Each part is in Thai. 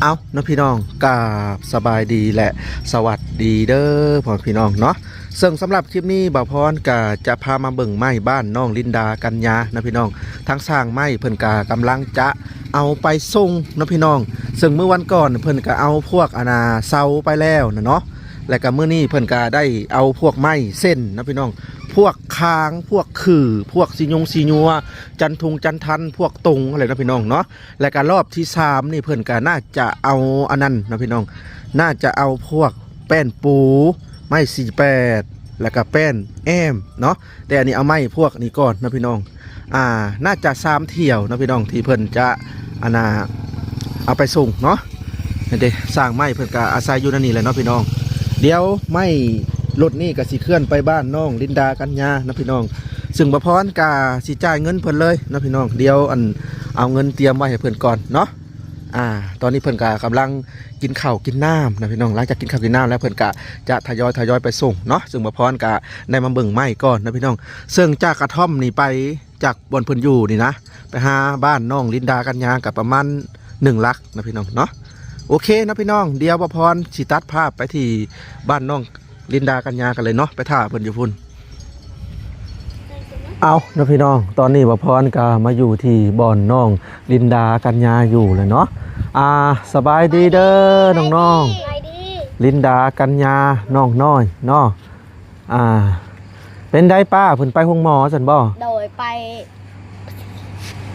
เอาน้องพี่น้องกราบสบายดีและสวัสดีเด้อพ่อพี่น้องเนาะซึ่งสำหรับคลิปนี้บ่าวพรก็จะพามาเบิ่งไม้บ้านน้องลินดากัญญานะพี่น้องทั้งสร้างไม้เพิ่นก็กำลังจะเอาไปส่งนะพี่น้องซึ่งเมื่อวันก่อนเพิ่นก็เอาพวกเสาไปแล้วนะเนาะและก็มื้อนี้เพิ่นก็ได้เอาพวกไม้เส้นนะพี่น้องพวกคางพวกคือพวกซีญัวจันทุงจันทันพวกตรงอะไรนะพี่น้องเนาะและก็รอบที่3นี่เพิ่นก็น่าจะเอาอันนั้นนะพี่น้องน่าจะเอาพวกแป้นปูไม้48แล้วก็แป้นแอมเนาะแต่อันนี้เอาไม้พวกนี้ก่อนนะพี่น้องน่าจะ3เที่ยวนะพี่น้องที่เพิ่นจะเอาไปส่งเนาะนี่เด้สร้างไม้เพิ่นก็อาศัยอยู่นั่นนี่แหละเนาะพี่น้องเดี๋ยวไม้รถนี่ก็สิเคลื่อนไปบ้านน้องลินดากัญญานะพี่น้องซึ่งบ่พรก็สิจ่ายเงินเพิ่นเลยนะพี่น้องเดี๋ยวเอาเงินเตรียมไว้ให้เพิ่นก่อนเนาะตอนนี้เพิ่นก็กำลังกินข้าวกินน้ำนะพี่น้องหลังจากกินข้าวกินน้ำแล้วเพิ่นก็จะทยอยไปส่งเนาะซึ่งบ่พรก็ได้มาเบิ่งไม้ก่อนนะพี่น้องซึ่งจากกระท่อมนี่ไปจากบนเพิ่นอยู่นี่นะไปหาบ้านน้องลินดากัญญากับประมาณ1 ลักนะพี่น้องเนาะโอเคนะพี่น้องเดี๋ยวบ่พรสิตัดภาพไปที่บ้านน้องลินดากัญญากันเลยเนาะไปท่าเพิ่นอยู่พุ่นเอานะพี่น้องตอนนี้บ่พรก็มาอยู่ที่บ่อนน้องลินดากัญญาอยู่เลยเนาะสบายดีเด้อน้องๆลินดากัญญาน้องน้อยเนาะเป็นได้ป้าเพิ่นไปห้องหมอซั่นบ่โดยไ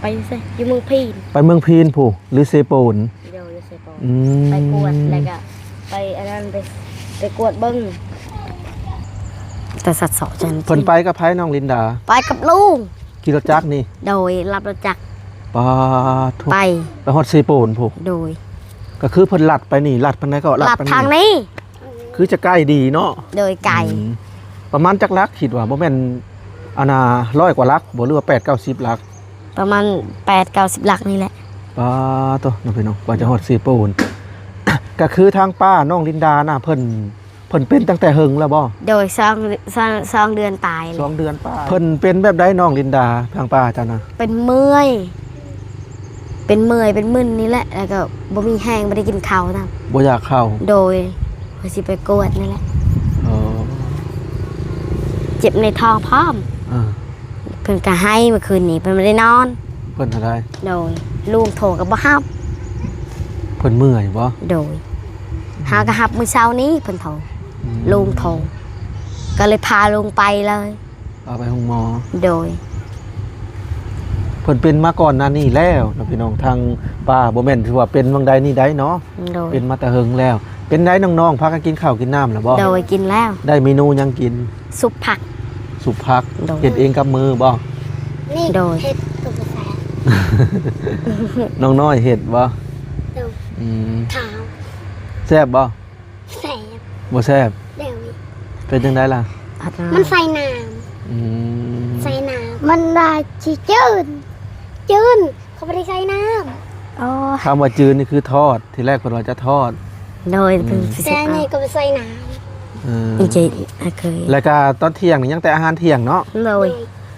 ปซิอยู่เมืองพีนไปเมืองพีนผู้หรือเซโปนโดยเซโปนไปกวดแล้วก็ไปอันนั้นไปกวดเบิ้งแต่สัตว์สอจันเพิ่นไปกับไผน้องลินดาไปกับลุงขี่รถจักรนี่โดยรับรถจักรไปฮอดเซโปนผู้โดยก็คือเพิ่นลัดไปนี่ลัดปานใดก็ลัดไปทางนี้คือจะใกล้ดีเนาะโดยไกลประมาณจักลักคิดว่าบ่แม่น100 กว่าลักบ่หรือว่า8-90 ลักประมาณ8-90 ลักนี่แหละตัวน้องพี่น้องกว่าจะฮอดเซโปน ก็คือทางป้าน้องลินดาน่ะเพิ่นเป็นตั้งแต่หึงแล้วบ่โดย2 เดือนตายเลย2 เดือนป้าเพิ่นเป็นแบบใดน้องลินดาทางป้าจ้ะนะเป็นเมื่อยเป็นมึนนี่แหละแล้วก็บ่มีแห้งบ่ได้กินข้าวนะบ่อยากเข้าโดยว่าสิไปกวดนี่แหละเจ็บในท้องพร้อมเพิ่นก็ให้เมื่อคืนนี้เพิ่นไม่ได้นอนเพิ่นอะไรโดยลุงโทรกับบ่ฮับเพิ่นเมื่อยบ่โดยหากระฮับมื้อเช้านี้เพิ่นโทรลุงโทรก็เลยพาลุงไปเลยเอาไปห้องหมอโดยเพิ่นเป็นมาก่อนหน้านี้แล้วนะพี่น้องทางป้าบ่แม่นถือว่าเป็นบางใดนี่ได้เนาะเป็นมาแต่หึงแล้วเป็นได้น้องๆพากันกินข้าวกินน้ำแล้วบ่โดยกินแล้วได้เมนูยังกินซุปผักเฮ็ดเองกับมือบ่นี่โดยเฮ็ดกับแฟนน้องน้อยเฮ็ดบ่ขาวแซ่บบ่แซ่บบ่แซ่บเดี๋ยวเป็นจังได๋ล่ะมันใส่น้ำใส่น้ำมันได้จืดเขาไม่ได้ใส่น้ำคำว่าจืดนี่คือทอดทีแรกเพิ่นว่าจะทอดโดยแต่นี่ก็ไปใส่น้ำจริงๆเคยแล้วก็ตอนเที่ยงนี่ยังแต่อาหารเที่ยงเนาะเลย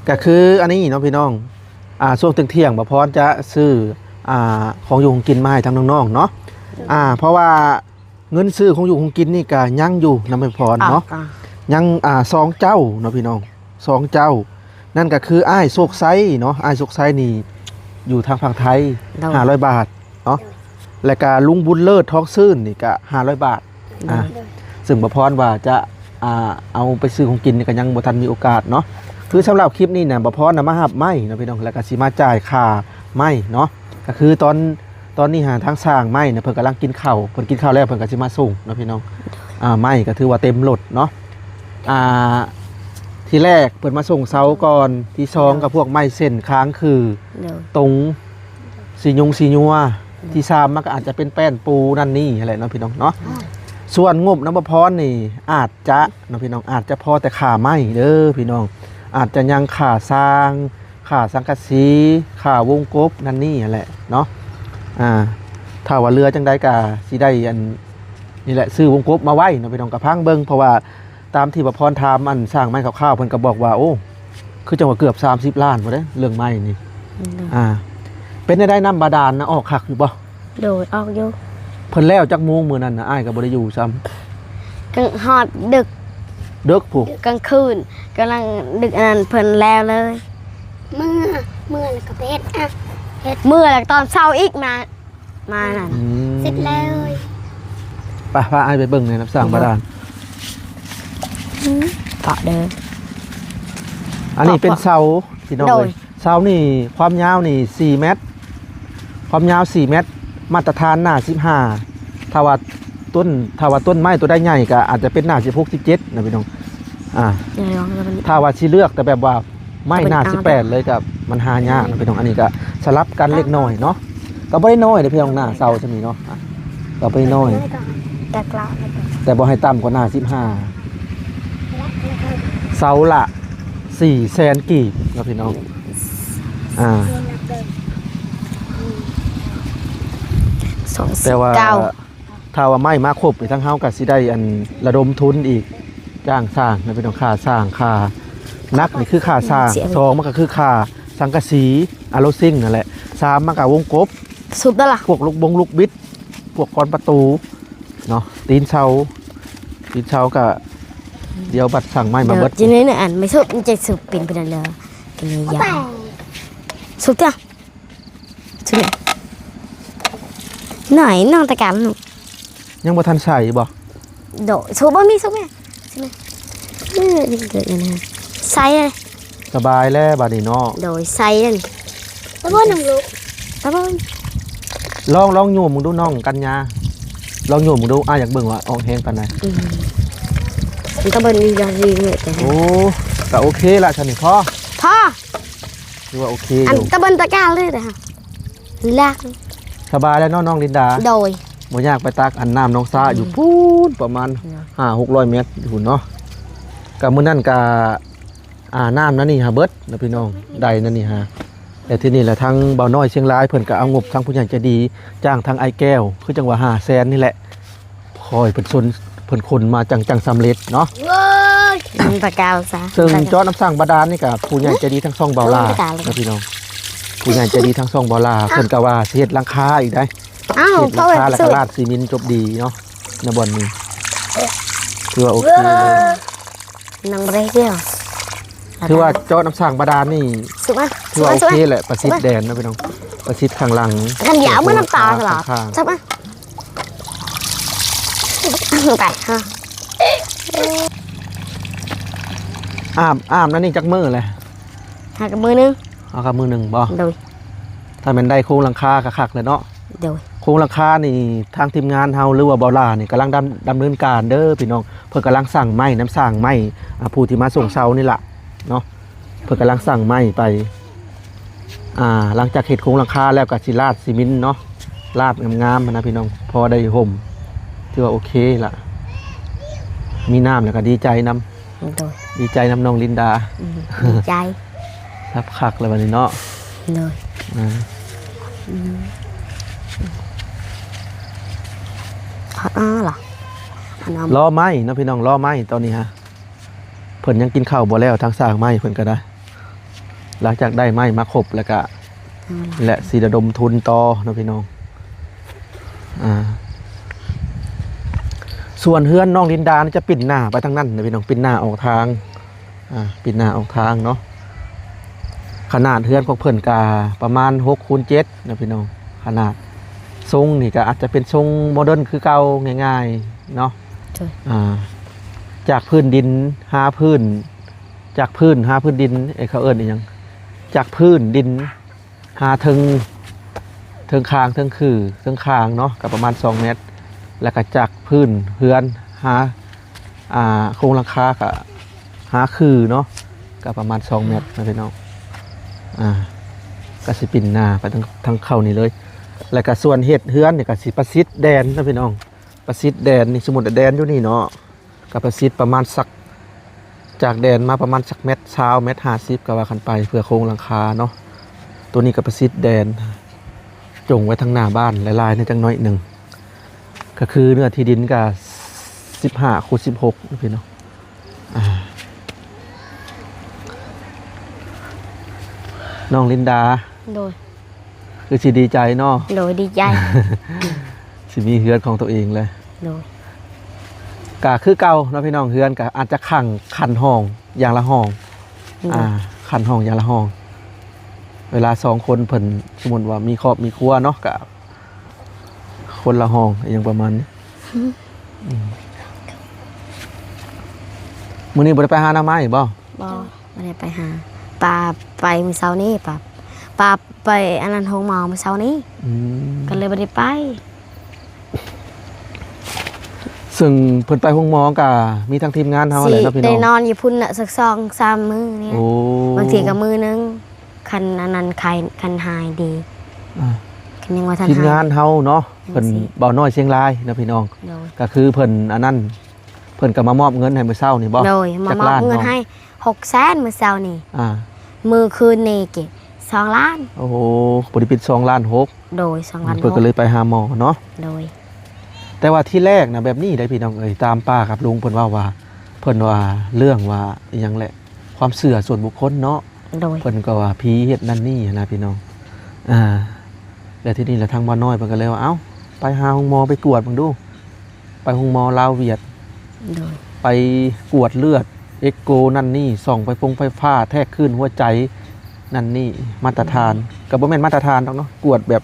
ก็คืออันนี้เนาะพี่น้องช่วงเที่ยงบ่พรจะซื้อของอยู่ของกินมาให้ทางน้องๆเนาะเพราะว่าเงินซื้อของอยู่ของกินนี่ก็ยังอยู่นำไปพรเนาะยัง2 เจ้าเนาะพี่น้อง2 เจ้านั่นก็คืออ้ายโศกไซเนาะอ้ายโศกไซนี่อยู่ทางฝั่งไทย500 บาทเนาะแล้วก็ลุงบุญเลิศท้องซื่นนี่ก็500 บาทซึ่งบ่พรว่าจะเอาไปซื้อของกินนี่ก็ยังบ่ทันมีโอกาสเนาะคือสำหรับคลิปนี้เนี่ยบ่พรมาหับไม้นะพี่น้องแล้วก็สิมาจ่ายค่าไม้เนาะก็คือตอนนี้ทางสร้างไม้เนี่ยเพิ่นกำลังกินข้าวเพิ่นกินข้าวแล้วเพิ่นก็สิมาส่งเนาะพี่น้องไม้ก็ถือว่าเต็มรถเนาะที่แรกเพิ่นมาส่งเสาก่อนที่2กับพวกไม้เส้นค้างคือตรงสีญัวที่3มันก็อาจจะเป็นแป้นปูนั่นนี่อะไรเนาะพี่น้องเนาะส่วนงบน้ำบ่พรนี่อาจจะเนาะพี่น้องอาจจะพอแต่ค่าไม้เด้อพี่น้องอาจจะยังค่าสร้างค่าสังกะสีค่าวงกบนั่นนี่แหละเนาะถ้าว่าเรือจังได้ก็สิได้อันนี่แหละซื้อวงกบมาไว้เนาะพี่น้องกับพังเบิ่งเพราะว่าตามที่บ่พรถามอันสร้างไม้คร่าวๆเพิ่นก็บอกว่าโอ้คือจังว่าเกือบ30 ล้านบ่ได้เรื่องไม้นี่เป็นได้น้ำบาดาลนะออกคักอยู่บ่โดยออกอยู่ เพิ่นแล้วจักโมงมื้อนั้นน่ะอ้ายก็บ่ได้อยู่ซ้ำ กลางหอดดึก เด็กผู้ กลางคืนกำลังดึกอันนั้นเพิ่นแล้วเลยเมื่อแล้วก็เฮ็ดเฮ็ดเมื่อแล้วตอนเช้าอีกมานั่นเสร็จเลยไปพาอ้ายไปเบิ่งในน้ำสร้างบาดาล เกาะเด้อ อันนี้เป็นเสาพี่น้อง โด เลย ยเสานี่ความยาวนี่4 เมตร ความยาว4 เมตร มาตรฐานหน้า15ถ้าว่าต้นไม้ตัวได้ใหญ่ก็อาจจะเป็นหน้า16 17นะพี่น้องเดี๋ยวลองแล้วมัน ถ้าว่าสิเลือกแต่แบบว่าไม้หน้า18เลยกับมันหายากนะพี่น้องอันนี้ก็สลับกันเล็กน้อยเนาะก็บ่ได้น้อยเด้อพี่น้องหน้าเสาจะมีเนาะก็บ่ได้น้อย แต่กล้า แต่บ่ให้ต่ำกว่าหน้า15เสาละ400,000 กีบนะพี่น้องแต่ว่าถ้าว่าไม้มาครบไปทั้งเฮาก็สิได้อันระดมทุนอีกจ้างสร้างนะพี่น้องค่าสร้างค่านักนี่คือค่าสร้าง2มันก็คือค่าสังกะสีอะโลซิ่งนั่นแหละ3มันก็วงกบ สุดแล้วล่ะ พวกลูกบิดพวกกรอนประตูเนาะตีนเสาก็เดี๋ยวบัดสั่งไม้มาเบิด จีนี่เนี่ยอันไม่สุดมันจะสุดเป็นไปนั่นเลยกันเลยยาวสุดจ้ะสุดไหนน้องตะการหนู ยังบ่ทันใส่บ่ โดสุดบ่มีสุดไหมใช่ไหมนี่เกิดยังไงใส่เลย สบายแล้วบัดนี้เนาะ โดยใส่เลยตะบนน้ำลูกตะบน ลองโยมมึงดูน้องกัญญาลองโยมมึงดูอยากเบิ่งว่าออกแฮงปานใด ตะบนมีอย่างดีเลยแต่ โอ้ก็โอเคละฉันนี่พ่อคือว่าโอเค อั อน ยู่ ตะบนตะการเลยนะลาก สบายแล้วเนาะน้องลินดา โดย บ่ยากไปตักอันน้ำน้องซาอยู่พูนประมาณ500-600 เมตรอยู่เนาะก็มื้อนั้นก็น้ำนั่นนี่ฮะเบิดนะพี่น้องใดนั่นนี่ฮะแต่ที่นี่แหละทั้งเบาน้อยเชียงรายเพิ่นก็เอางบทั้งผู้ใหญ่ใจดีจ้างทั้งไอ้แก้วคือจังหว่า500,000นี่แหละคอยเพิ่นคนมาจังสำเร็จเนาะ ตะการซะ ซึ่งเจาะน้ำสร้างบาดาลนี่ก็ผู้ใหญ่ใจดีทั้ง2เบาลานะพี่น้องผู้ใหญ่ใจดีทั้ง2เบาลาเพิ่นก็ว่าสิเฮ็ดหลังคาอีกได้ อ้าว เฮ็ดหลังคาแล้วก็ราดซีเมนต์จบดีเนาะในบ่อนนี้ถือว่าโอเคเลย นังเรเดียว ถือว่าเจาะน้ำสร้างบาดาลนี่ สุดมั้ย ถือว่าโอเคแหละประสิทธิ์แดนนะพี่น้องประสิทธิ์ข้างหลัง กันยาวเมื่อน้ำตาสลับ ข้าง ใช่ปะไปฮะ อ้ามนั่นนี่จักมือเลย หากับมือนึง เอากับมือหนึ่งบ่ โดย ถ้ามันได้โครงหลังคาคักๆเลยเนาะ โดย โครงหลังคานี่ทางทีมงานเฮาหรือว่าบอลานี่กำลังดำเนินการเด้อพี่น้องเพิ่นกำลังสั่งไม้น้ำสั่งไม้ผู้ที่มาส่งเสานี่ล่ะเนาะเพิ่นกำลังสั่งไม้ไปหลังจากเฮ็ดโครงหลังคาแล้วก็สิราดซีเมนต์เนาะราดงามๆนะพี่น้องพอได้ห่มถือว่าโอเคล่ะมีน้ำแล้วก็ดีใจนำ โดย ดีใจน้ำน้องลินดา ดีใจ รับคักเลยวันนี้เนาะ โดยเหรอ ล้อไม้นะพี่น้องล้อไม้ตอนนี้ฮะเพิ่นยังกินข้าวบ่แล้วทางสร้างไม้เพิ่นก็ได้ หลังจากได้ไม้มาครบแล้วก็และสีระดมทุนต่อนะพี่น้องส่วนเฮือนน้องลินดาจะปิ่นหน้าไปทางนั้นนะพี่น้องปิ่นหน้าออกทางปิ่นหน้าออกทางเนาะขนาดเฮือนของเพิ่นกาประมาณ6x7นะพี่น้องขนาดทรงนี่ก็อาจจะเป็นทรงโมเดิร์นคือเก่าง่ายๆเนาะจากพื้นดิน5 พื้นจากพื้น5 พื้นดินเขาเอิ้นอีหยังจากพื้นดิน5เทิงคางเทิงคือเทิงคางเนาะก็ประมาณ2 เมตรแล้วก็จากพื้นเฮือนโครงหลังคาก็คือเนาะก็ประมาณ2 เมตรนะพี่น้องก็สิปิ่นหน้าไปทั้งเข้านี่เลยแล้วก็ส่วนเฮ็ดเฮือนนี่ก็สิประสิทธิ์แดนนะพี่น้องประสิทธิ์แดนนี่สมมุติแดนอยู่นี่เนาะก็ประสิทธิ์ประมาณสักจากแดนมาประมาณสักเมตร20 เมตร50ก็ว่ากันไปเพื่อโครงหลังคาเนาะตัวนี้ก็ประสิทธิ์แดนจงไว้ทั้งหน้าบ้านลายๆในจังน้อยหนึ่งก็คือเนื้อที่ดินก็15x16นะพี่น้องน้องลินดา โดย คือสิดีใจเนาะ โดยดีใจ สิมีเฮือนของตัวเองเลย โดย ก็คือเก่าเนาะพี่น้องเฮือนก็อาจจะขันห้องอย่างละห้องขันห้องอย่างละห้อง เวลา2คนเพิ่นสมมุติว่ามีครอบมีครัวเนาะก็คนละห้องอย่างประมาณนี้มื้อนี้บ่ได้ไปหาหน่อไม้บ่ บ่ไม่ได้ไปหาปลาไปมื้อเช้านี้ปลาไปอันนั้นห้องหมอมื้อเช้านี้ก็เลยบ่ได้ไป ซึ่งเพิ่นไปห้องหมอก็มีทั้งทีมงานเฮาแหละเนาะพี่น้อง ได้นอนอยู่พุ่นน่ะสัก2-3 มื้อนี่ โอ้ บางทีก็มื้อนึงคันอันนั้นคันหายดีคันยังว่าทัน ทีม หาย งานเฮาเนาะเพิ่นเบาน้อยเชียงรายนะพี่น้อง โดย ก็คือเพิ่นอันนั้นเพิ่นก็มามอบเงินให้มื้อเช้านี่บ่ โดยมามอบเงินให้600,000มื้อเช้านี่ มื้อคืนนี่กี่2 ล้าน โอ้โหบริปิด2.6 ล้าน โดย2 ล้าน เพิ่นก็เลยไปหาหมอเนาะ โดย แต่ว่าที่แรกนะแบบนี้ได้พี่น้องเอ้ยตามป้ากับลุงเพิ่นว่าเพิ่นว่าเรื่องว่าอิหยังแหละความเชื่อส่วนบุคคลเนาะ โดย เพิ่นก็ว่าผีเฮ็ดนั่นนี่นะพี่น้องแล้วที่นี่แหละทางบ้านน้อยเพิ่นก็เลยว่าเอ้าไปหาโรงหมอไปกวดเบิ่งดูไปโรงหมอลาวเวียด โดย ไปกวดเลือดเอ็กโกนั่นนี่ส่องไฟฟ้าแทรกขึ้นหัวใจนั่นนี่มาตรฐานก็บ่แม่นมาตรฐานดอกเนาะกวดแบบ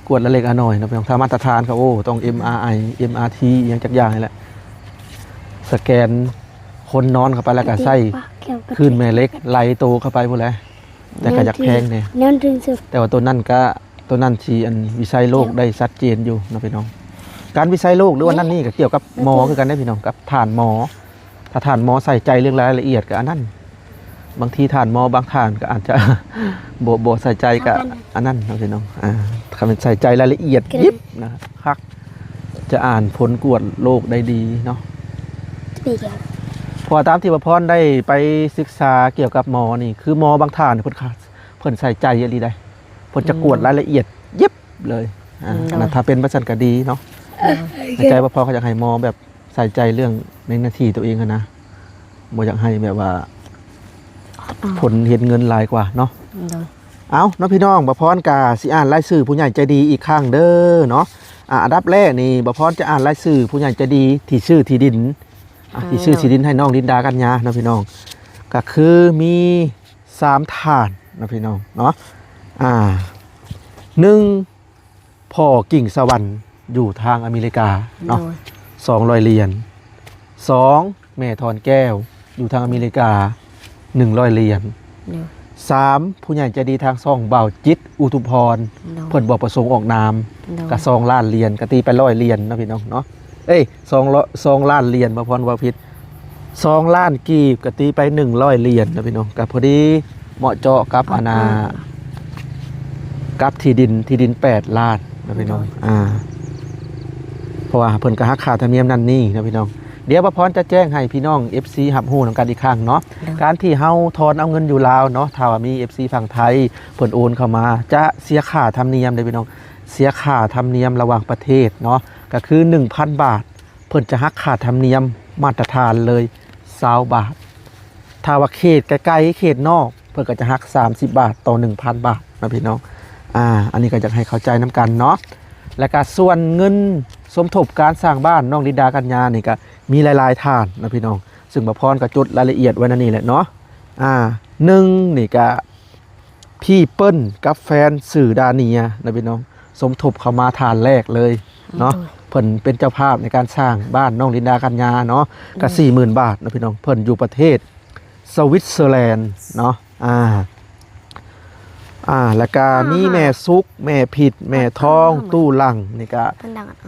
กวดละเล็กละน้อยนะพี่น้องถ้ามาตรฐานก็โอ้ต้อง MRI MRT อหย่างจักอย่างนี่แหละสแกนคนนอนเข้าไปแล้วก็ใส่ขึ้นแม่เหล็กไหลโตเข้าไปพุ่นแหละแต่ก็อยากแพงแน่ นั่นถึงสุด แต่ว่าตัวนั้นที่อันวิจัยโรคได้ชัดเจนอยู่นะพี่น้องการวิจัยโรคหรือว่านั่นนี่ก็เกี่ยวกับหมอคือกันได้พี่น้องกับฐานหมอถ้าฐานหมอใส่ใจเรื่องรายละเอียดกับอันนั้นบางทีฐานหมอบางฐานก็อาจจะ โบใส่ใจกับอันนั้นนะพี่น้องคำเป็นใส่ใจรายละเอียดยิบนะครับจะอ่านผลกวดโรคได้ดีเนาะพอตามที่ว่าพรได้ไปศึกษาเกี่ยวกับหมอนี่คือหมอบางฐานเพิ่นใส่ใจเยอะดีได้เพิ่นจะกวดรายละเอียดยิบเลยนะถ้าเป็นประชันก็ดีเนาะในใจว่าพอเขาอยากให้หมอแบบใส่ใจเรื่องในหน้าที่ตัวเองนะบ่อยากให้แบบว่าผลเห็นเงินหลายกว่าเนาะเอาเนาะพี่น้องบ่พรกาสิอ่านรายชื่อผู้ใหญ่ใจดีอีกครั้งเด้อเนาะอันดับแรกนี่บ่พรจะอ่านรายชื่อผู้ใหญ่ใจดีที่ชื่อที่ดินที่ชื่อที่ดินให้น้องลินดากัญญาเนาะพี่น้องก็คือมี3ฐานนะพี่น้องเนาะ1พ่อกิ่งสวรรค์อยู่ทางอเมริกาเนาะ200 เหรียญ2แม่ทอนแก้วอยู่ทางอเมริกา100 เหรียญ3ผู้ใหญ่ใจดีทางซ่องเบาจิตอุทุพรเพิ่นบ่ประสงค์ออกนามก็2 ล้านเหรียญก็ตีไป100 เหรียญนะพี่น้องเนาะ2 ล้านเหรียญบ่พรว่าผิด2 ล้านกีบก็ตีไป100 เหรียญนะพี่น้องก็พอดีเหมาะเจาะกับกับที่ดิน8 ล้านนะพี่น้องเพราะว่าเพิ่นก็หักค่าธรรมเนียมนั่นนี่นะพี่น้องเดี๋ยวบ่พรจะแจ้งให้พี่น้อง FC รับรู้นำกันอีกครั้งเนาะการที่เฮาถอนเอาเงินอยู่ลาวเนาะถ้าว่ามี FC ฝั่งไทยเพิ่นโอนเข้ามาจะเสียค่าธรรมเนียมเด้อพี่น้องเสียค่าธรรมเนียมระหว่างประเทศเนาะก็คือ 1,000 บาทเพิ่นจะหักค่าธรรมเนียมมาตรฐานเลย20 บาทถ้าว่าเขตใกล้ๆเขตนอกเพิ่นก็จะหัก30 บาทต่อ 1,000 บาทนะพี่น้องอันนี้ก็อยากให้เข้าใจนํกันเนาะและก็ส่วนเงินสมทบการสร้างบ้านน้องลินดากัญญานี่ก็มีหลายๆฐานนะพี่น้องซึ่งบ่พรก็จดรายละเอียดไว้นั่นนี่แหละเนาะ1นี่ก็พี่เปิ้ลกับแฟนสื่อดาเนียนะพี่น้องสมทบเข้ามาฐานแรกเลยเนาะเพิ่นเป็นเจ้าภาพในการสร้างบ้านน้องลินดากัญญาเนาะก็ 40,000 บาทนะพี่น้องเพิ่นอยู่ประเทศสวิตเซอร์แลนด์เนาะแล้วก็มีแม่ซุกแม่ผิดแม่ทองตู้หลังนี่ก็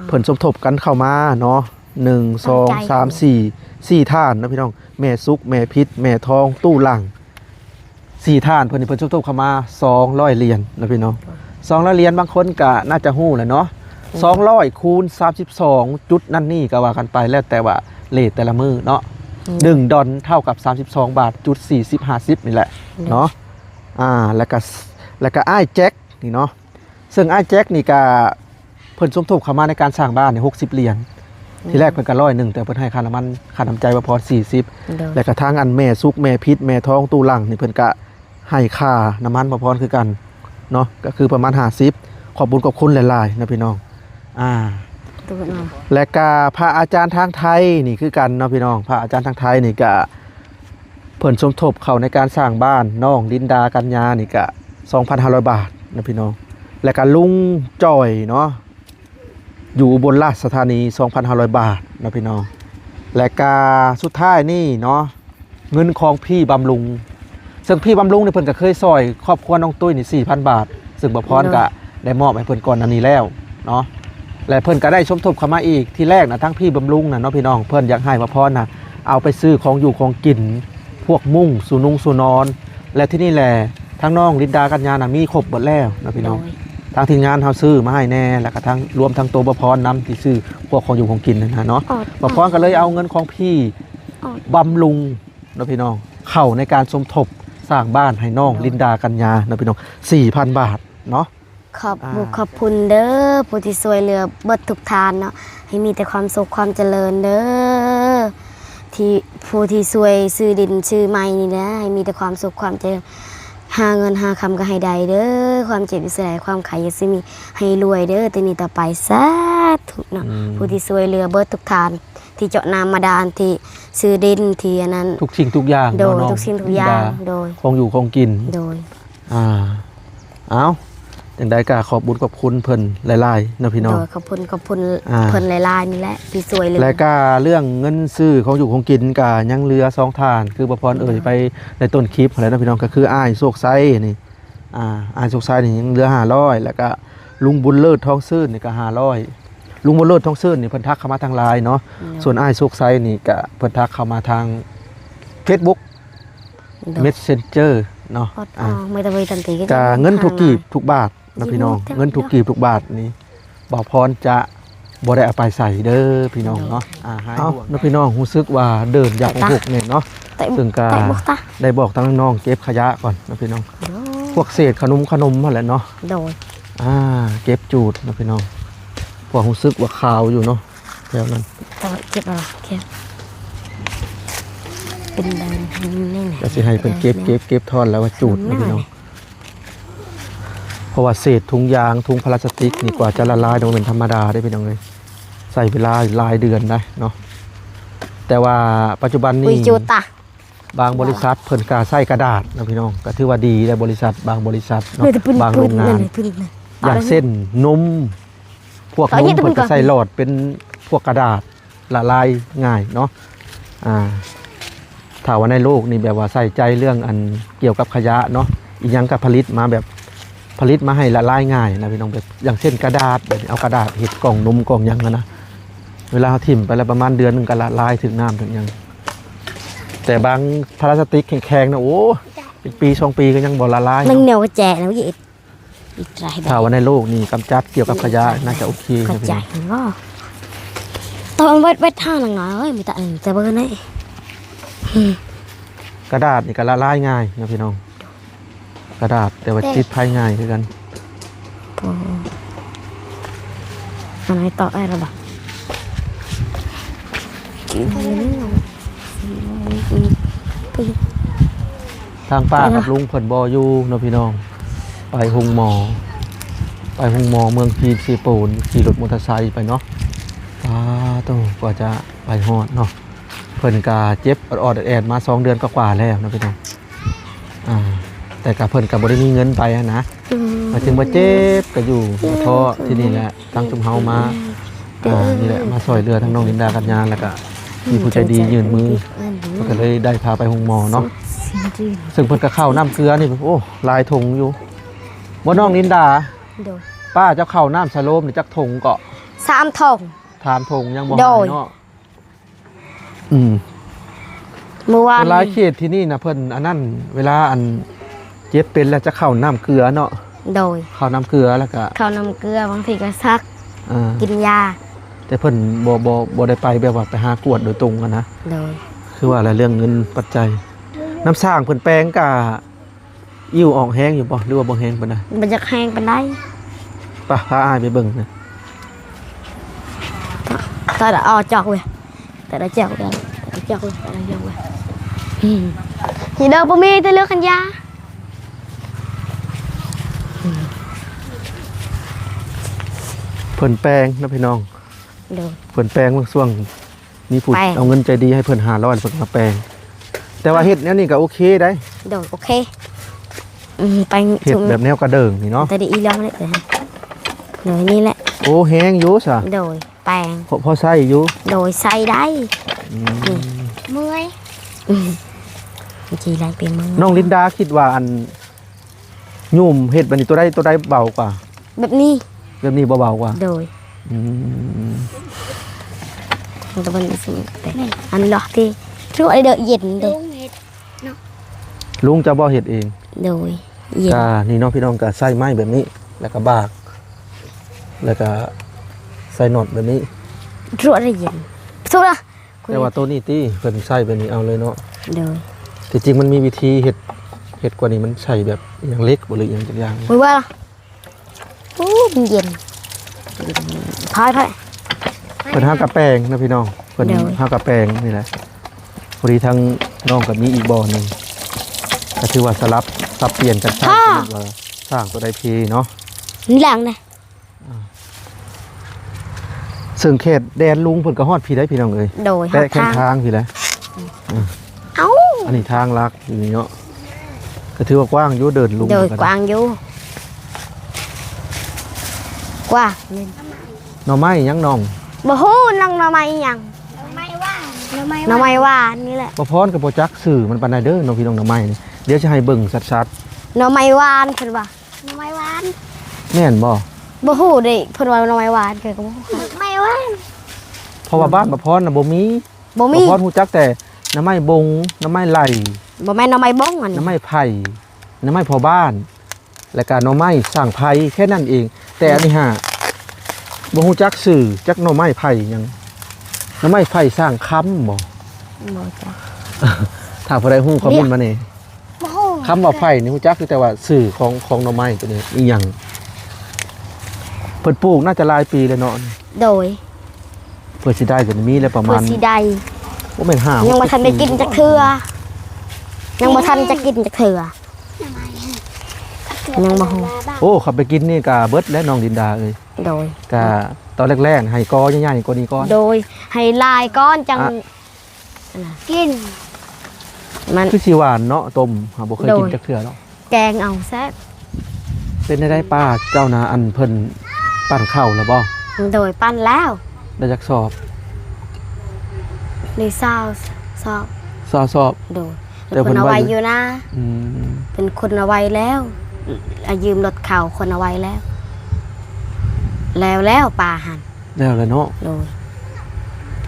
เพิ่นสมทบกันเข้ามาเนาะ1 2 3 4ท่านนะพี่น้องแม่ซุกแม่พิษแม่ทองตู้หลัง4ท่านเพิ่นสมทบเข้ามา200 เหรียญนะพี่น้อง200 เหรียญบางคนก็น่าจะฮู้แหละเนาะ200คูณ32จุดนั่นนี่ก็ว่ากันไปแล้วแต่ว่าเรทแต่ละมื้อเนาะ1 ดอลเท่ากับ32 บาทจุด40 50นี่แหละเนาะแล้วก็อ้ายแจ็คนี่เนาะซึ่งอ้ายแจ็คนี่ก็เพิ่นสมทบเข้ามาในการสร้างบ้าน60 เหรียญที่แรกเพิ่นก็100แต่เพิ่นให้ค่าน้ำมันค่าน้ำใจบ่พอ40แล้วก็ทางอันแม่ซุกแม่พิษแม่ท้องตู้หลังนี่เพิ่นก็ให้ค่าน้ำมันบ่พอคือกันเนาะก็คือประมาณ50ขอบคุญหลายๆนะพี่น้อง ตัวน้อง และก็พระอาจารย์ทางไทยนี่คือกันเนาะพี่น้องพระอาจารย์ทางไทยนี่ก็เพิ่นสมทบเข้าในการสร้างบ้านน้องลินดากัญญานี่ก็ 2,500 บาทนะพี่น้องและก็ลุงจ่อยเนาะอยู่อุบนราชธานี 2,500 บาทนะพี่น้องและก็สุดท้ายนี่เนาะเงินของพี่บำรุงซึ่งพี่บำรุงเนี่ยเพิ่นก็เคยซอยครอบครัวน้องตุ้ยนี่ 4,000 บาทซึ่งบ่พรก็ได้มอบให้เพิ่นก่อนอันนี้แล้วเนาะและเพิ่นก็ได้สมทบเข้ามาอีกที่แรกนะทั้งพี่บำรุงนะเนาะพี่น้องเพิ่นอยากให้บ่พรนะเอาไปซื้อของอยู่ของกินพวกมุ้งสุนุงสุนอนและที่นี่แหละทั้งน้องลินดากัญญานะมีครบหมดแล้วนะพี่น้องทางทีมงานเฮาซื้อมาให้แน่แล้วก็ทั้งรวมทั้งตัวบ่พรนำที่ซื้อพวกของอยู่ของกินนะเนาะบ่พรก็เลยเอาเงินของพี่บำรุงนะพี่น้องเข้าในการสมทบสร้างบ้านให้น้องลินดากัญญานะพี่น้อง 4,000 บาทเนาะขอบคุณเด้อผู้ที่ช่วยเหลือเบิดทุกทานเนาะให้มีแต่ความสุขความเจริญเด้อที่ผู้ที่ช่วยซื้อดินชื่อไม้นี่นะให้มีแต่ความสุขความเจริญหาเงินหาคำก็ให้ได้เด้อความเจ็บอย่าเสียความขายอย่าสิมีให้รวยเด้อแต่นี้ต่อไปสาธุเนาะผู้ที่ช่วยเหลือเบิดทุกทานที่เจาะน้ำมาดานที่ซื้อดินที่อันนั้นทุกสิ่งทุกอย่างโดยทุกสิ่งทุกอย่างโดยคงอยู่คงกินโดยเอาอย่างใดก็ขอบบุญขอบคุณเพิ่นหลายๆนะพี่น้องขอบคุณเพิ่นหลายๆนี่แหละที่สวยเลยและก็เรื่องเงินซื้อของอยู่ของกินก็ยังเหลือ2ทานคือบ่พรไปในต้นคลิปอะไรนะพี่น้องก็คืออ้ายโศกไซนี่อ้ายโศกไซนี่ยังเหลือ500แล้วก็ลุงบุญเลิศทองซื่นนี่ก็500ลุงบุญเลิศทองซื่นนี่เพิ่นทักเข้ามาทาง LINE เนาะส่วนอ้ายโศกไซนี่ก็เพิ่นทักเข้ามาทาง Facebook Messenger เนาะไม่ต้องไปตันตีก็เงินทุกกีบทุกบาทนะพี่น้องเงินทุกกีบทุกบาทนี้บ่พรจะบ่ได้เอาไปใส่เด้อพี่น้องเนาะนะพี่น้องรู้สึกว่าเดินอยากหกเนี่ยเนาะซึ่งก็ได้บอกทั้งน้องเก็บขยะก่อนนะพี่น้องพวกเศษขนมมาแหละเนาะโดยเก็บจูดนะพี่น้องพวกรู้สึกว่าขาวอยู่เนาะแถวนั้นเก็บอะไรเก็บเป็นแดงนี่ก็สิให้เพิ่นเก็บทอนแล้วว่าจูดนะพี่น้องเพราะว่าเศษถุงยางถุงพลาสติกนี่กว่าจะละลายต้องเป็นธรรมดาได้พี่น้องเลยใส่เวลาหลายเดือนได้เนาะแต่ว่าปัจจุบันนี้บางบริษัทเพิ่นกาใส่กระดาษนะพี่น้องก็ถือว่าดีและบริษัทบางบริษัทเนาะบางโรงงานอย่างเส้นนมพวกนมเพิ่นก็ใส่หลอดเป็นพวกกระดาษละลายง่ายเนาะถ้าว่าในโลกนี่แบบว่าใส่ใจเรื่องอันเกี่ยวกับขยะเนาะอีกอย่างก็ผลิตมาให้ละลายง่ายนะพี่น้องแบบอย่างเช่นกระดาษแบบเอากระดาษเห็ดกล่องนมกล่องยังนะเวลาถิ่มไปแล้วประมาณเดือนนึงก็ละลายถึงน้ำถึงยังแต่บางพลาสติกแข็งๆนะโอ้เป็นปี2 ปีก็ยังบ่ละลายมันเหนียวกระแจแล้วอีกถ้าว่าในโลกนี่กำจัดเกี่ยวกับขยะน่าจะโอเคกระจายก็ตอนเวทท่าหลังหน่อยมีแต่เบอร์ไหนกระดาษนี่ก็ละลายง่ายนะพี่น้องกระดาษแต่ว่าติดภายง่ายคือกันอะไรต่ออะไรบ้างทางป้ากับลุงเพิ่นบ่อยู่นะพี่น้องไปหุงหมอเมืองจีนซีปูนขี่รถมอเตอร์ไซค์ไปเนาะโตกว่าจะไปฮอดเนาะเพิ่นก็เจ็บออดแอดมา2 เดือนกว่าแล้วนะพี่น้องแต่กับเพิ่นกับบ่ได้มีเงินไปนะมาถึงว่าเจ็บก็อยู่ท้อที่นี่แหละตั้งจุ่มเฮามานี่แหละมาซอยเรือทั้งน้องลินดากัญญาแล้วก็มีผู้ใจดียื่นมือก็เลยได้พาไปหุงหมอเนาะซึ่งเพิ่นก็เข้าน้ำเกลือนี่โอ้ลายถุงอยู่บ่น้องลินดาป้าเจ้าเข้าน้ำสโลมนี่จักถุงเกาะ3 ถุง3 ถุงยังบ่หายเนาะเมื่อวานหลายเขตที่นี่นะเพิ่นอันนั้นเวลาอันเจ็บเป็นแล้วจะเข้าน้ำเกลือเนาะโดยเข้าน้ำเกลือแล้วก็เข้าน้ำเกลือบางทีก็ซักกินยาแต่เพิ่นบ่ได้ไปแบบว่าไปหากวดโดยตรงกันนะโดยคือว่าอะไรเรื่องเงินปัจจัยน้ำสร้างเพิ่นแปลงกะอิ่วออกแห้งอยู่บ่หรือว่าบ่แห้งปานใดมันจะแห้งปานใดป่ะพาอ้ายไปเบิ่งนะแต่ละจอกเว้ยแต่ละเจ้ากันจอกเว้ยแต่ละจอกเว้ยนี่เด้อบ่มีแต่เลือกกันยา เพิ่นแปลงนะพี่น้อง โดย เพิ่นแปลงเมื่อช่วงมีผู้ แปลง เอาเงินใจดีให้เพิ่น500เพิ่นมาแปลง แต่ว่าเฮ็ดแนวนี้ก็โอเคได้ โดยโอเคไป เฮ็ดแบบแนวกระเดิงนี่เนาะ แต่ดีอีแล้วเลยโดยนี่แหละ โอ้แห้งอยู่ซะ โดยแปลง พอใช้อยู่ โดยใส่ได้ อืม เมื่อยจีไรเป็นมือ น้องลินดาคิดว่าอันยุ่มเฮ็ดบัดนี้ตัวใดเบากว่า แบบนี้ แบบนี้บ่เบากว่า โดย อืม มันตะวันสิอันหลอกที่ช่วยเดอเย็นโดย ลุงจะบ่เฮ็ดเอง โดยเย็น ก็นี่เน้องพี่น้องก็ใส่ไม้แบบนี้ แล้วก็บาก แล้วก็ใส่น็อตแบบนี้ ช่วยเย็นสู้ละ แต่ว่าตัวนี้ติเพิ่นใส่แบบนี้เอาเลยเนาะ โดย ที่จริงมันมีวิธีเฮ็ดกว่านี้มันใส่แบบอย่างเล็กบ่หรืออย่างจักอย่าง มือว่าโอ้มันเย็นพาย เพิ่นหากระแปงนะพี่น้องเพิ่น เดี๋ยว หากระแปงนี่แหละพอดีทางน้องกับมีอีกบ่อหนึงก็ถือว่าสับเปลี่ยนกันสร้างว่าสร้างตัวใดทีเนาะ นี่หลังนะ ซึ่งเขตแดนลุงเพิ่นก็ฮอดพี่ได้พี่น้องเอ้ย โดย แต่แค่ ทาง ทางพี่แหละ เอ้า อันนี้ทางลักอยู่นี่เนาะก็ถือว่ากว้างอยู่เดินลุง โดย กัน กวางอยู่กว้าง หน่อไม้ยังน้อง บ่ฮู้นังหน่อไม้ยังหน่อไม้หวานนี่แหละ บ่พรกับบ่จักสื่อมันปานใดเด้อน้องพี่น้องหน่อไม้นี่เดี๋ยวจะให้เบิ่งชัด หน่อไม้หวานเพิ่นว่าหน่อไม้หวาน ๆแม่นบ่ บ่ฮู้เด้เพิ่นว่าหน่อไม้หวานเพิ่นก็บ่ฮู้ไม่หวาน เพราะว่าบ้านบ่พรน่ะบ่มี บ่ บ่ มี พรฮู้จักแต่หน่อไม้บงหน่อไม้ไหล บ่แม่นหน่อไม้บ้องอัน หน่อ นี้ ไม้ไผ่หน่อไม้พอบ้าน แล้วก็หน่อไม้สร้างไผ่แค่นั้นเอง แต่อันนี้ฮะบ่ฮู้จักสื่อจักหน่อไม้ไผ่หยังหน่อไม้ไผ่สร้างค้ำบ่ บ่จ้ะ ถ้าผู้ใดฮู้ข้อมูลมานี่ บ่ฮู้ คำว่าไผ่นี่ฮู้จักคือแต่ว่าสื่อของหน่อไม้ตัวนี้อีหยังเพิ่นปลูกน่าจะหลายปีแล้วเนาะ โดย เพื่อสิได้จะมีแล้วประ เพื่ มา อ ณ สิได้ บ่แม่น5 ยังบ่ทันได้กินจักเทื่อยังบ่ทันจะกินจักเทื่อยังบ่ฮู้ โอ้ขับไปกินนี่ก็เบิดแล้วน้องดินดาเอ้ย โดย ก็ตอนแรกๆให้กอใหญ่ๆกว่านี้ก่อน โดยให้ลายก้อนจัง อ่ะ กิน มัน คือสิหวานเนาะต้มหาบ่เคยกิน โดย จักเทื่อเนาะ แกงเอาแซ่บ เป็นได้ป้าเจ้านาอันเพิ่นปั้นข้าวแล้วบ่ โดยปั้นแล้ว ได้จักสอบ ในซาวซอบ สอบ โดย แต่ เป็นคนเอา เพิ่นว่า ไว้อยู่นะ อืม เป็นคนเอาไว้แล้วยืมรถเขาคนเอาไว้แล้ว แล้วป่าหัน แล้วแหละเนาะ โดย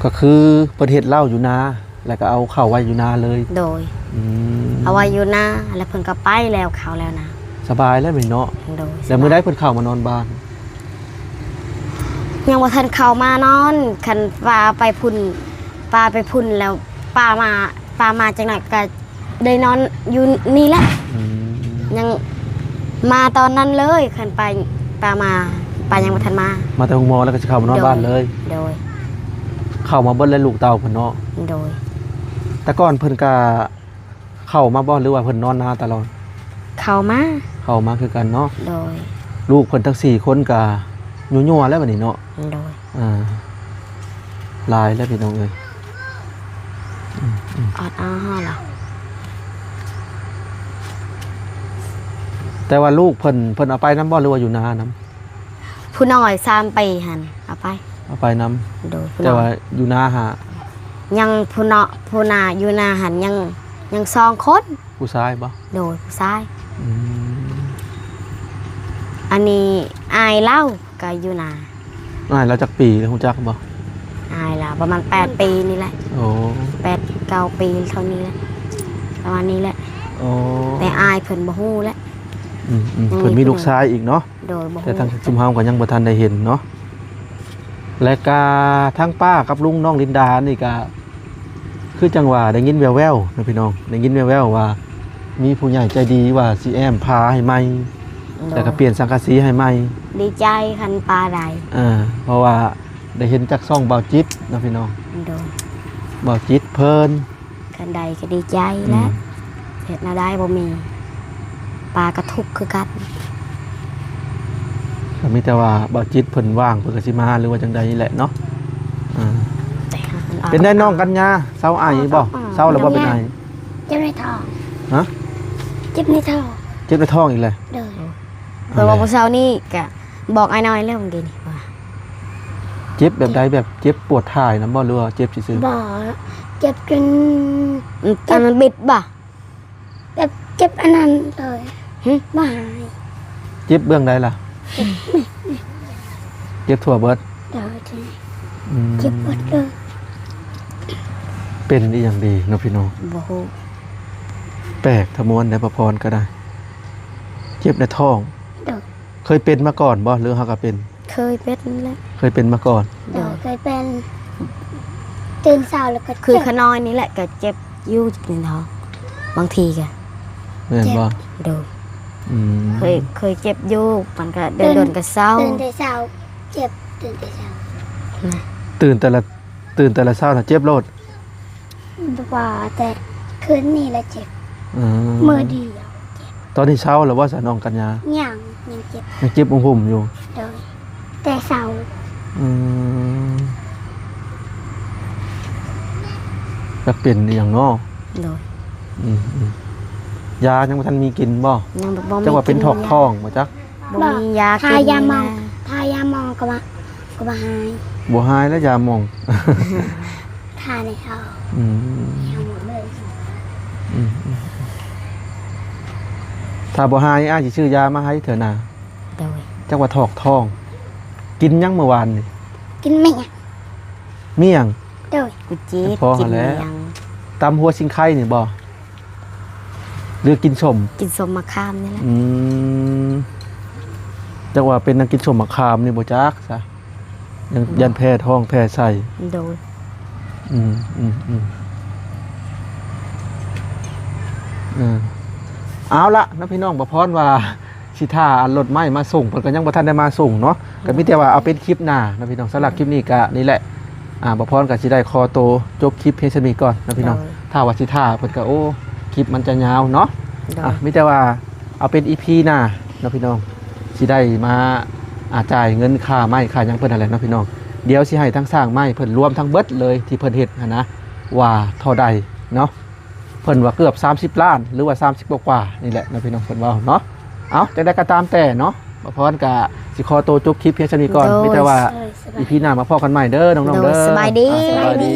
ก็คือเพิ่นเฮ็ดเหล้าอยู่นาแล้วก็เอาเข้าไว้อยู่นาเลย โดย อืม เอาไว้อยู่นะแล้วเพิ่นก็ไปแล้วเขาแล้วนะ สบายแล้วแม่นเนาะ โดย แล้วมื้อใดเพิ่นเข้ามานอนบ้าน ยังบ่ทันเข้ามานอนคันปลาไปพุ่นแล้วปลามาจังไหนก็ได้นอนอยู่นี่แหละ อืม ยังมาตอนนั้นเลยคันไปปลายังบ่ทันมา มาแต่โรงหมอแล้วก็สิเข้ามานอนบ้านเลย โดย เข้ามาเบิดแล้วลูกเต่าเพิ่นเนาะ โดย แต่ก่อนเพิ่นก็เข้ามาบ่หรือว่าเพิ่นนอนนาตลอด เข้ามา เข้ามาคือกันเนาะ โดย ลูกเพิ่นทั้ง4คนก็ยั่วๆแล้วบัดนี้เนาะ โดย หลายแล้วพี่น้องเอ้ย ออดอ้อห่อเหรอ แต่ว่าลูกเพิ่นเอาไปนํบ่หรือว่าอยู่นานํ ผู้น้อย3 ปีหันเอาไป เอาไปนํ โดยผู้ แต่ น้อ ว่าย อยู่นาหา ยังผู้นาอยู่นาหันยัง2 คน ผู้ชายบ่ โดยผู้ชาย อืม อันนี้อายเล่าก็อยู่นา อ้ายแล้วจักปีแล้วฮู้จักบ่ อายล่ะประมาณ8 ปีนี่แหละ โอ้ 8-9 ปีเท่านี้แหละประมาณนี้แหละ โอ้ แต่อายเพิ่นบ่ฮู้แล้ว เพิ่นมีลูกชายอีกเนาะ โดยบ่ แต่ ฮู้ ทางชุมเฮาก็ยังบ่ทันได้เห็นเนาะและกาทั้งป้ากับลุงน้องลินดานี่ก็คือจังหว่าได้ยินแว่วๆนะพี่น้องได้ยินแว่วๆว่า มีผู้ใหญ่ใจดีว่าสิแอมพาให้ใหม่แต่ก็เปลี่ยนสังกะสีให้ใหม่ ดีใจคันปลาใด เพราะว่าได้เห็นจากซ่องเบาจิตนะพี่น้อง โดย เบาจิตเพิ่น คันใดก็ดีใจแล้วเฮ็ดแนวใดบ่มีปลากระทุกข์คือกัน ก็มีแต่ว่าบ่จิตเพิ่นว่างเพิ่นก็สิมาหรือว่าจังใดนี่แหละเนาะอ่า แต่หามั เป็นได้น้องกันยาเศร้าไอบ่เศร้าแล้วบ่เป็นไอ เจ็บในท้อง ฮะ เจ็บในท้อง เจ็บในท้องอีกเลย เดิน เพิ่นว่าผู้เช้านี่ก็บอกไอ้น้อยแล้วเมื่อกี้นี่ว่า เจ็บแบบใดแบบเจ็บปวดท้ายนะบ่หรือว่าเจ็บซื่อ บ่เจ็บจน อันมันบิดบ่ะ แบบเจ็บอันนั้นเลย หึ บ่หาย ๆเจ็บเบื้องใดล่ะเจ็บทั่วเบิด เดินจน อืม เจ็บปวดเลย เป็นอีหยังดีเนาะพี่น้อง บ่ฮู้ แปลกทะมวนได้ประพรก็ได้ เจ็บในท้อง เดิน เคยเป็นมาก่อนบ่หรือเฮาก็เป็น เคยเป็นแล้ว เคยเป็นมาก่อน เดินเคยเป็นตื่นเช้าแล้วก็ คือ เจ็บ ขน้อยนี่แหละก็เจ็บอยู่ในท้องบางทีก็ แม่นบ่ โดน อืม เคยเจ็บอยู่มันก็เดินโดนก็เศร้า ตื่นแต่เช้าเจ็บตื่นแต่เช้า ตื่นแต่ละเช้าน่ะเจ็บโลด บ่แต่คืนนี้ละเจ็บ อื มือเดียว ตอนนี้เช้าแล้วว่าสะน้องกันยา ยังเจ็บ ยังเจ็บอุ่มๆอยู่ เดินแต่เช้า อืมจะเป็นอหย่างเนอ โดน ยายังบ่ทันมีกินบ่ ยังบ่มี จังว่าเป็นถอกท้องบ่จัก บ่มียา ทา กิน ยาหมอง นะ ทายามองก็ว่าหาย บ่หายแล้วยาหมอง ทาในท้อง อืม เอาหมดเลย อืมถ้าบ่หายอ้ายสิซื้อยามาให้เถอะนะ โดย จักว่าถอกท้อง กินยังเมื่อวานนี่ กินไม่ยัง เมี่ยง โดย กูจีด พอ กิน แล้ว ยัง ตำหัวชิงไข่นี่บ่หรือกินสม กินสมมะขามนี่แหละ อืมจักว่าเป็นนักกินสมมะขามนี่บ่จักซะยังยันแพ้ท้องแพ้ไส้ โดย อืมเอาละนะพี่น้องประพรว่าสิท่าอันรถไม้มาส่งเพิ่นก็ยังบ่ทันได้มาส่งเนาะก็มีแต่ว่าเอาเป็นคลิปหน้านะพี่น้องสำหรับคลิปนี้ก็นี่แหละประพรก็สิได้คอโตวจบคลิปเพียงเท่านี้ก่อนนะพี่น้องถ้าว่าสิท่าเพิ่นก็โอ้คลิปมันจะยาวเนาะ โดย มีแต่ว่าเอาเป็น EP หน้าเนาะพี่น้องสิได้มาจ่ายเงินค่าไม้ค่าหยังเพิ่นนั่นแหละเนาะพี่น้องเดี๋ยวสิให้ทั้งสร้างไม้เพิ่นรวมทั้งเบิดเลยที่เพิ่นเฮ็ดนะว่าเท่าใดเนาะเพิ่นว่าเกือบ30ล้านหรือว่า30กว่าๆนี่แหละเนาะพี่น้องเพิ่นว่าเนาะเอาจังได๋ก็ตามแต่เนาะบ่พรก็สิขอตัวจบคลิปเพียงเท่านี้ก่อนมีแต่ว่า เลยสบาย EP หน้ามาพบกันใหม่เด้อน้องๆเด้อ โดยสบายดี สบายดี